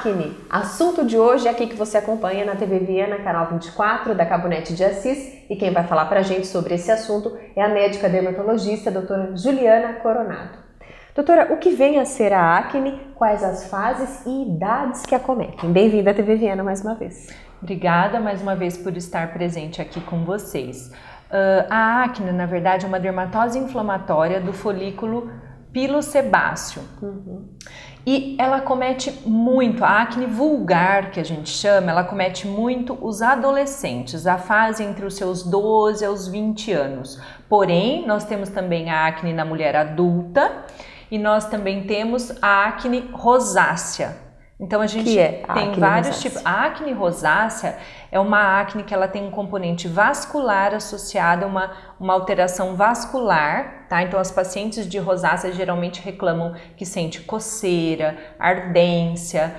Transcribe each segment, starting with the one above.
acne. Assunto de hoje é aqui que você acompanha na TV Viana, canal 24 da Cabo Net de Assis, e quem vai falar pra gente sobre esse assunto é a médica dermatologista, doutora Juliana Coronado. Doutora, o que vem a ser a acne, quais as fases e idades que acometem? Bem-vinda à TV Viana mais uma vez. Obrigada mais uma vez por estar presente aqui com vocês. A acne, na verdade, é uma dermatose inflamatória do folículo pilosebáceo. E ela acomete muito, a acne vulgar, que a gente chama, ela acomete muito os adolescentes, a fase entre os seus 12 aos 20 anos. Porém, nós temos também a acne na mulher adulta e nós também temos a acne rosácea. Então a gente tem vários tipos. A acne rosácea é uma acne que ela tem um componente vascular associado a uma alteração vascular, tá? Então as pacientes de rosácea geralmente reclamam que sente coceira, ardência,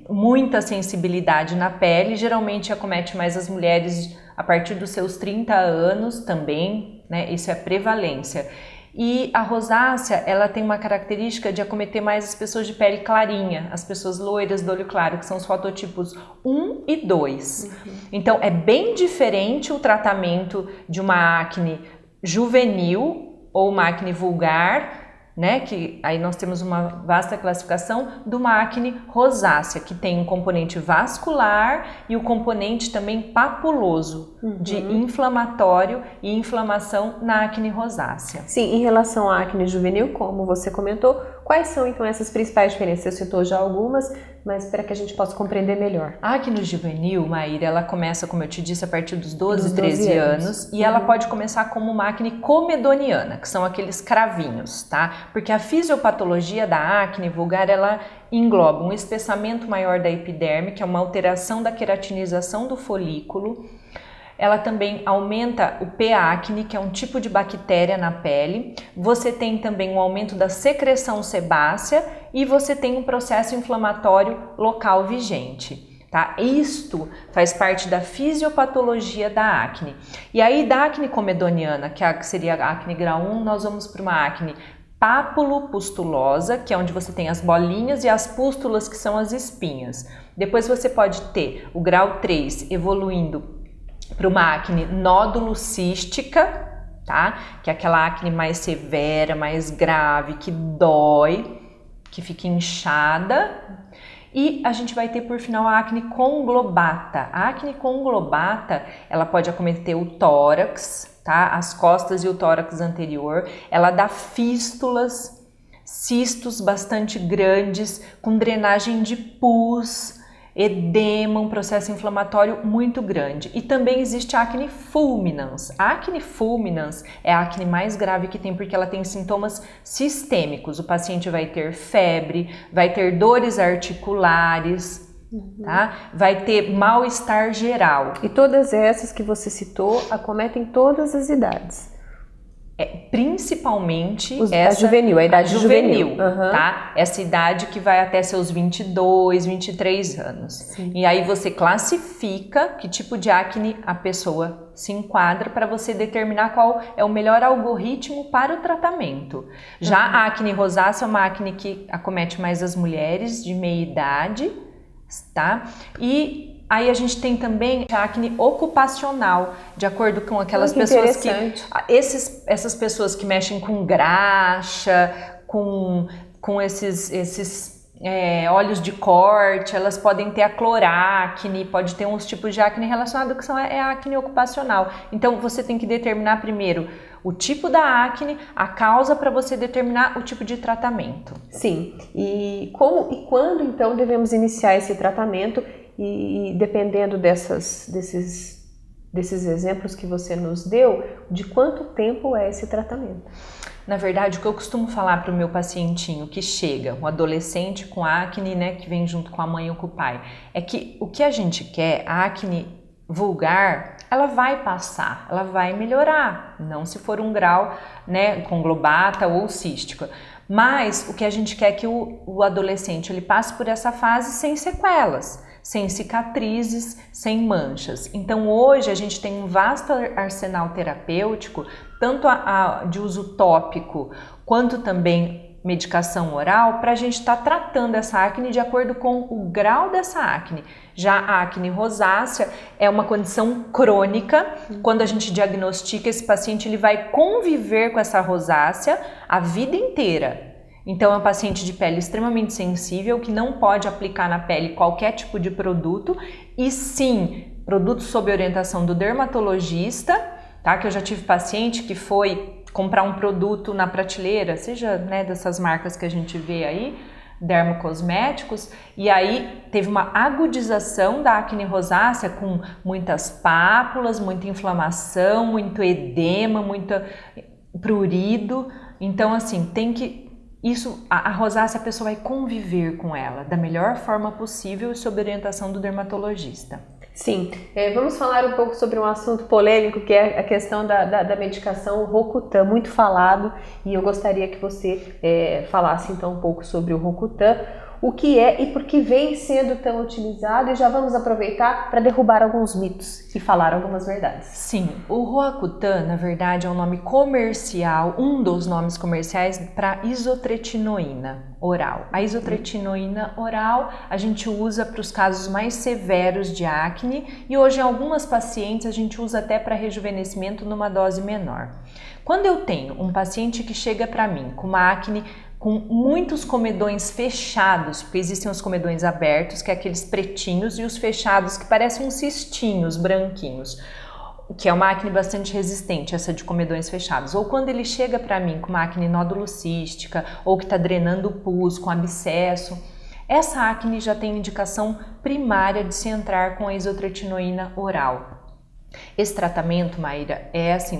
muita sensibilidade na pele. Geralmente acomete mais as mulheres a partir dos seus 30 anos também, né? Isso é prevalência. E a rosácea, ela tem uma característica de acometer mais as pessoas de pele clarinha, as pessoas loiras do olho claro, que são os fototipos 1 e 2. Então, é bem diferente o tratamento de uma acne juvenil ou uma acne vulgar, né, que aí nós temos uma vasta classificação, de uma acne rosácea, que tem um componente vascular e o componente também papuloso, de inflamatório e inflamação na acne rosácea. Sim, em relação à acne juvenil, como você comentou, quais são então essas principais diferenças? Você citou já algumas, mas para que a gente possa compreender melhor. A acne juvenil, Maíra, ela começa, como eu te disse, a partir dos 12, 13 anos e ela pode começar como uma acne comedoniana, que são aqueles cravinhos, tá? Porque a fisiopatologia da acne vulgar, ela engloba um espessamento maior da epiderme, que é uma alteração da queratinização do folículo. Ela também aumenta o P. acne, que é um tipo de bactéria na pele. Você tem também um aumento da secreção sebácea e você tem um processo inflamatório local vigente. Tá? Isto faz parte da fisiopatologia da acne. E aí da acne comedoniana, que seria a acne grau 1, nós vamos para uma acne papulopustulosa, que é onde você tem as bolinhas e as pústulas, que são as espinhas. Depois você pode ter o grau 3 evoluindo para uma acne nódulo cística, tá? Que é aquela acne mais severa, mais grave, que dói, que fica inchada. E a gente vai ter por final a acne conglobata. A acne conglobata, ela pode acometer o tórax, tá? As costas e o tórax anterior. Ela dá fístulas, cistos bastante grandes, com drenagem de pus, edema, um processo inflamatório muito grande. E também existe a acne fulminans. A acne fulminans é a acne mais grave que tem, porque ela tem sintomas sistêmicos. O paciente vai ter febre, vai ter dores articulares, tá? Vai ter mal-estar geral. E todas essas que você citou acometem todas as idades? Principalmente a juvenil, a idade juvenil. Tá? Essa idade que vai até seus 22, 23 anos. Sim. E aí você classifica que tipo de acne a pessoa se enquadra para você determinar qual é o melhor algoritmo para o tratamento. Já a acne rosácea é uma acne que acomete mais as mulheres de meia idade, tá? E aí a gente tem também a acne ocupacional, de acordo com aquelas pessoas que... Essas pessoas que mexem com graxa, com esses óleos de corte, elas podem ter a cloracne, pode ter uns tipos de acne relacionados que é a acne ocupacional. Então você tem que determinar primeiro o tipo da acne, a causa, para você determinar o tipo de tratamento. Sim, e como e quando então devemos iniciar esse tratamento? E dependendo desses exemplos que você nos deu, de quanto tempo é esse tratamento? Na verdade, o que eu costumo falar para o meu pacientinho que chega, um adolescente com acne, né, que vem junto com a mãe ou com o pai, é que o que a gente quer, a acne vulgar, ela vai passar, ela vai melhorar, não se for um grau, né, conglobata ou cística. Mas o que a gente quer é que o adolescente ele passe por essa fase sem sequelas, sem cicatrizes, sem manchas. Então hoje a gente tem um vasto arsenal terapêutico, tanto de uso tópico, quanto também medicação oral para a gente estar tratando essa acne de acordo com o grau dessa acne. Já a acne rosácea é uma condição crônica. Quando a gente diagnostica esse paciente, ele vai conviver com essa rosácea a vida inteira. Então é um paciente de pele extremamente sensível que não pode aplicar na pele qualquer tipo de produto e sim, produtos sob orientação do dermatologista, tá? Que eu já tive paciente que foi comprar um produto na prateleira, seja, né, dessas marcas que a gente vê aí, dermocosméticos, e aí teve uma agudização da acne rosácea com muitas pápulas, muita inflamação, muito edema, muito prurido. Então assim, tem que a rosácea, a pessoa vai conviver com ela da melhor forma possível sob orientação do dermatologista. Sim, vamos falar um pouco sobre um assunto polêmico que é a questão da medicação Rocutan, muito falado, e eu gostaria que você falasse então um pouco sobre o Rocutan, o que é e por que vem sendo tão utilizado, e já vamos aproveitar para derrubar alguns mitos e falar algumas verdades. Sim, o Roacutan, na verdade, é um nome comercial, um dos nomes comerciais para isotretinoína oral. A isotretinoína oral a gente usa para os casos mais severos de acne e hoje em algumas pacientes a gente usa até para rejuvenescimento numa dose menor. Quando eu tenho um paciente que chega para mim com uma acne com muitos comedões fechados, porque existem os comedões abertos, que é aqueles pretinhos, e os fechados, que parecem uns cistinhos branquinhos, que é uma acne bastante resistente, essa de comedões fechados. Ou quando ele chega para mim com uma acne nódulo-cística, ou que está drenando o pus, com abscesso, essa acne já tem indicação primária de se entrar com a isotretinoína oral. Esse tratamento, Maíra,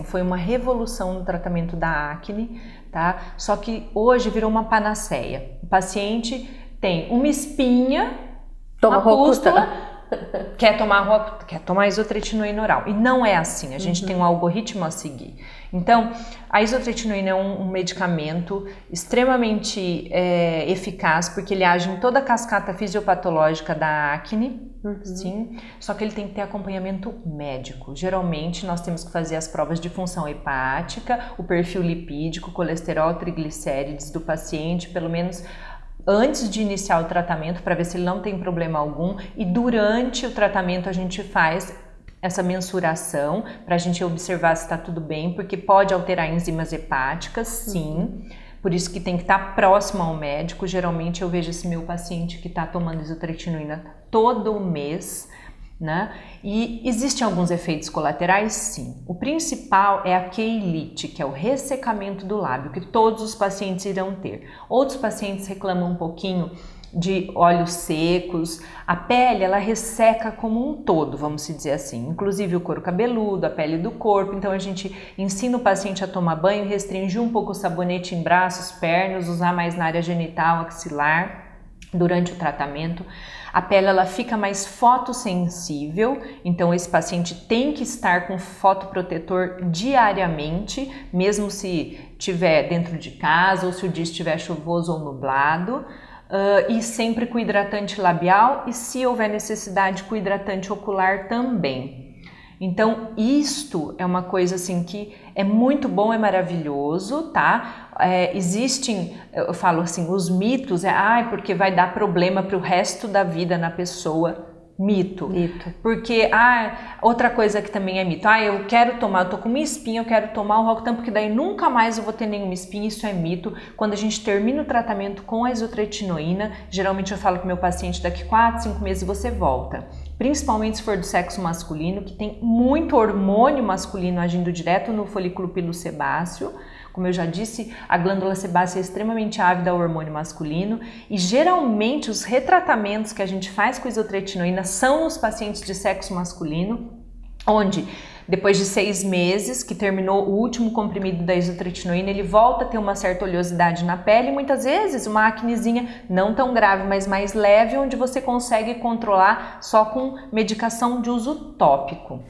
foi uma revolução no tratamento da acne, tá? Só que hoje virou uma panaceia. O paciente tem uma espinha, uma pústula, quer tomar isotretinoína oral. E não é assim, a gente tem um algoritmo a seguir. Então, a isotretinoína é um medicamento extremamente eficaz, porque ele age em toda a cascata fisiopatológica da acne, sim, só que ele tem que ter acompanhamento médico. Geralmente, nós temos que fazer as provas de função hepática, o perfil lipídico, colesterol, triglicérides do paciente, pelo menos antes de iniciar o tratamento, para ver se ele não tem problema algum, e durante o tratamento a gente faz essa mensuração para a gente observar se está tudo bem, porque pode alterar enzimas hepáticas, sim, por isso que tem que estar próximo ao médico. Geralmente eu vejo esse meu paciente que está tomando isotretinoína todo mês, né? E existem alguns efeitos colaterais, sim. O principal é a queilite, que é o ressecamento do lábio, que todos os pacientes irão ter. Outros pacientes reclamam um pouquinho de olhos secos, a pele ela resseca como um todo, vamos dizer assim, inclusive o couro cabeludo, a pele do corpo. Então a gente ensina o paciente a tomar banho, restringir um pouco o sabonete em braços, pernas, usar mais na área genital, axilar durante o tratamento. A pele ela fica mais fotossensível, então esse paciente tem que estar com fotoprotetor diariamente, mesmo se estiver dentro de casa ou se o dia estiver chuvoso ou nublado. E sempre com hidratante labial e, se houver necessidade, com hidratante ocular também. Então, isto é uma coisa assim que é muito bom, é maravilhoso, tá? Existem, eu falo assim, os mitos, porque vai dar problema para o resto da vida na pessoa. Mito. Porque, outra coisa que também é mito, eu quero tomar, eu tô com uma espinha, eu quero tomar o Rocutan, porque daí nunca mais eu vou ter nenhuma espinha. Isso é mito. Quando a gente termina o tratamento com a isotretinoína, geralmente eu falo com o meu paciente, daqui 4, 5 meses você volta. Principalmente se for do sexo masculino, que tem muito hormônio masculino agindo direto no folículo pilosebáceo. Como eu já disse, a glândula sebácea é extremamente ávida ao hormônio masculino e geralmente os retratamentos que a gente faz com isotretinoína são nos pacientes de sexo masculino, onde depois de 6 meses que terminou o último comprimido da isotretinoína, ele volta a ter uma certa oleosidade na pele e muitas vezes uma acnezinha não tão grave, mas mais leve, onde você consegue controlar só com medicação de uso tópico.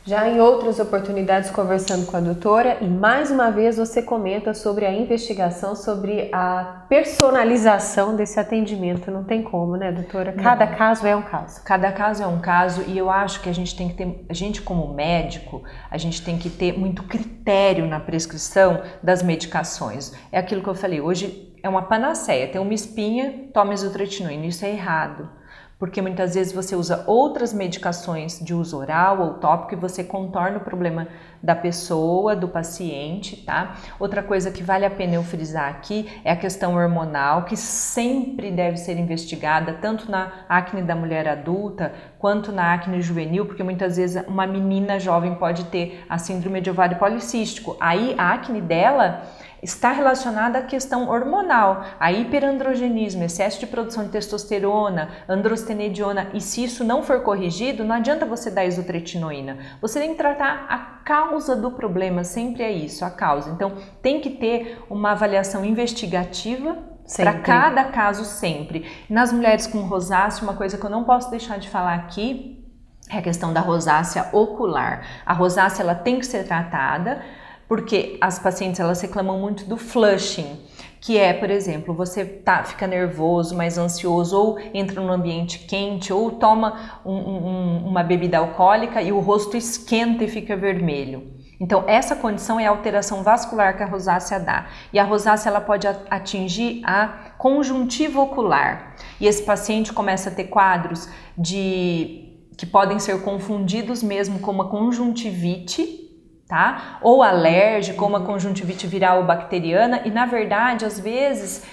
Já em outras oportunidades conversando com a doutora, e mais uma vez você comenta sobre a investigação, sobre a personalização desse atendimento. Não tem como, né, doutora? Cada caso é um caso. Cada caso é um caso, e eu acho que a gente tem que ter, a gente como médico, a gente tem que ter muito critério na prescrição das medicações. É aquilo que eu falei, hoje é uma panaceia, tem uma espinha, toma isotretinoína, isso é errado. Porque muitas vezes você usa outras medicações de uso oral ou tópico e você contorna o problema da pessoa, do paciente, tá? Outra coisa que vale a pena eu frisar aqui é a questão hormonal, que sempre deve ser investigada, tanto na acne da mulher adulta, quanto na acne juvenil, porque muitas vezes uma menina jovem pode ter a síndrome de ovário policístico. Aí a acne dela está relacionada à questão hormonal, a hiperandrogenismo, excesso de produção de testosterona, androstenediona, e se isso não for corrigido, não adianta você dar isotretinoína. Você tem que tratar a causa do problema, sempre é isso, a causa. Então, tem que ter uma avaliação investigativa para cada caso sempre. Nas mulheres com rosácea, uma coisa que eu não posso deixar de falar aqui é a questão da rosácea ocular. A rosácea, ela tem que ser tratada, porque as pacientes elas reclamam muito do flushing, que é, por exemplo, você fica nervoso, mais ansioso, ou entra num ambiente quente, ou toma uma bebida alcoólica e o rosto esquenta e fica vermelho. Então, essa condição é a alteração vascular que a rosácea dá. E a rosácea ela pode atingir a conjuntiva ocular. E esse paciente começa a ter quadros que podem ser confundidos mesmo com uma conjuntivite, tá? Ou alérgico, ou uma conjuntivite viral ou bacteriana, e na verdade, às vezes,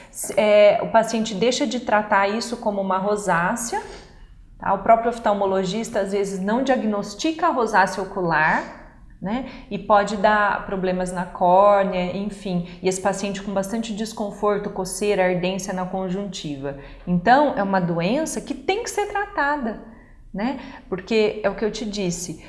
o paciente deixa de tratar isso como uma rosácea, tá? O próprio oftalmologista às vezes não diagnostica a rosácea ocular, né? E pode dar problemas na córnea, enfim, e esse paciente com bastante desconforto, coceira, ardência na conjuntiva. Então, é uma doença que tem que ser tratada, né? Porque é o que eu te disse,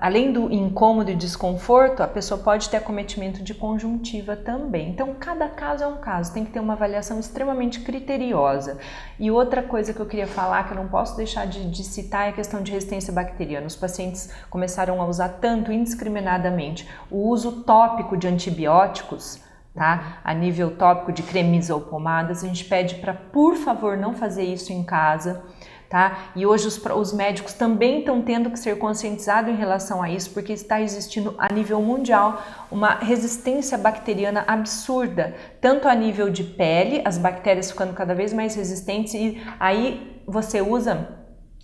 além do incômodo e desconforto, a pessoa pode ter acometimento de conjuntiva também. Então, cada caso é um caso, tem que ter uma avaliação extremamente criteriosa. E outra coisa que eu queria falar, que eu não posso deixar de citar, é a questão de resistência bacteriana. Os pacientes começaram a usar tanto indiscriminadamente o uso tópico de antibióticos, tá? A nível tópico de cremes ou pomadas, a gente pede para, por favor, não fazer isso em casa. Tá? E hoje os médicos também estão tendo que ser conscientizados em relação a isso, porque está existindo a nível mundial uma resistência bacteriana absurda, tanto a nível de pele, as bactérias ficando cada vez mais resistentes, e aí você usa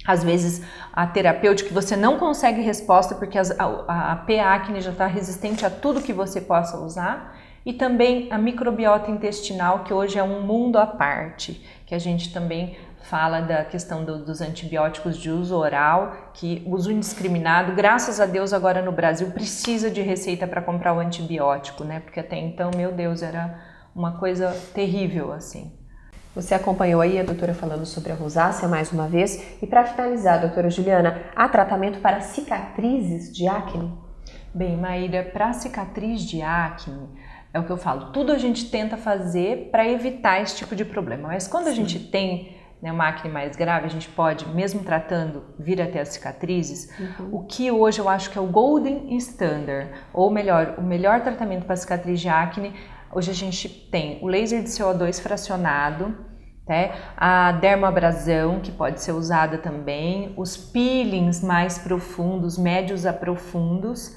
às vezes a terapêutica que você não consegue resposta porque a P-acne já está resistente a tudo que você possa usar, e também a microbiota intestinal, que hoje é um mundo à parte, que a gente também fala da questão dos antibióticos de uso oral, que uso indiscriminado, graças a Deus agora no Brasil precisa de receita para comprar o antibiótico, né? Porque até então, meu Deus, era uma coisa terrível assim. Você acompanhou aí a doutora falando sobre a rosácea mais uma vez, e para finalizar, doutora Juliana, há tratamento para cicatrizes de acne? Bem, Maíra, para cicatriz de acne, é o que eu falo, tudo a gente tenta fazer para evitar esse tipo de problema, mas quando a gente tem uma acne mais grave, a gente pode, mesmo tratando, vir até as cicatrizes. O que hoje eu acho que é o golden standard, ou melhor, o melhor tratamento para cicatriz de acne, hoje a gente tem o laser de CO2 fracionado, né? A dermoabrasão, que pode ser usada também, os peelings mais profundos, médios a profundos,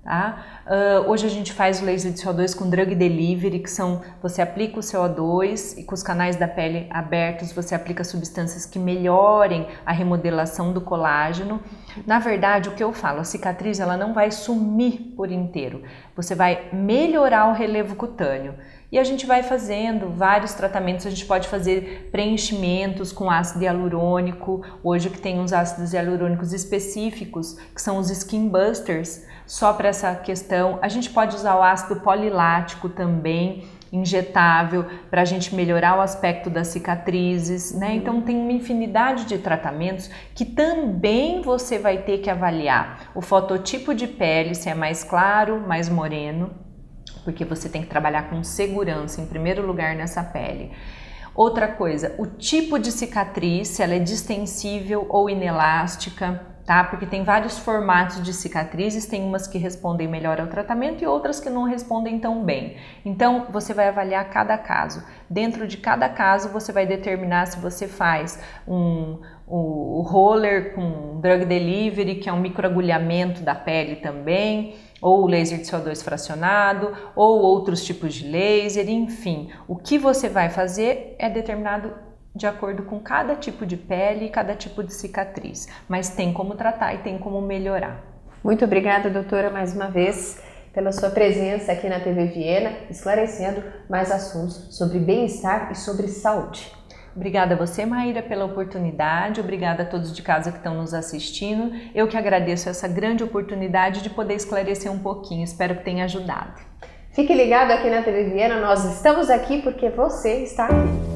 tá? Hoje a gente faz o laser de CO2 com drug delivery, que são, você aplica o CO2 e com os canais da pele abertos você aplica substâncias que melhorem a remodelação do colágeno. Na verdade, o que eu falo, a cicatriz ela não vai sumir por inteiro, você vai melhorar o relevo cutâneo. E a gente vai fazendo vários tratamentos, a gente pode fazer preenchimentos com ácido hialurônico, hoje que tem uns ácidos hialurônicos específicos, que são os skin busters, só para essa questão. A gente pode usar o ácido polilático também, injetável, para a gente melhorar o aspecto das cicatrizes, né? Então tem uma infinidade de tratamentos que também você vai ter que avaliar o fototipo de pele, se é mais claro, mais moreno, porque você tem que trabalhar com segurança em primeiro lugar nessa pele. Outra coisa, o tipo de cicatriz, se ela é distensível ou inelástica, tá? Porque tem vários formatos de cicatrizes, tem umas que respondem melhor ao tratamento e outras que não respondem tão bem. Então, você vai avaliar cada caso. Dentro de cada caso, você vai determinar se você faz o roller com drug delivery, que é um microagulhamento da pele também, ou laser de CO2 fracionado, ou outros tipos de laser, enfim. O que você vai fazer é determinado de acordo com cada tipo de pele e cada tipo de cicatriz, mas tem como tratar e tem como melhorar. Muito obrigada, doutora, mais uma vez, pela sua presença aqui na TV Viena, esclarecendo mais assuntos sobre bem-estar e sobre saúde. Obrigada a você, Maíra, pela oportunidade, obrigada a todos de casa que estão nos assistindo. Eu que agradeço essa grande oportunidade de poder esclarecer um pouquinho, espero que tenha ajudado. Fique ligado aqui na TV Viena, nós estamos aqui porque você está aqui.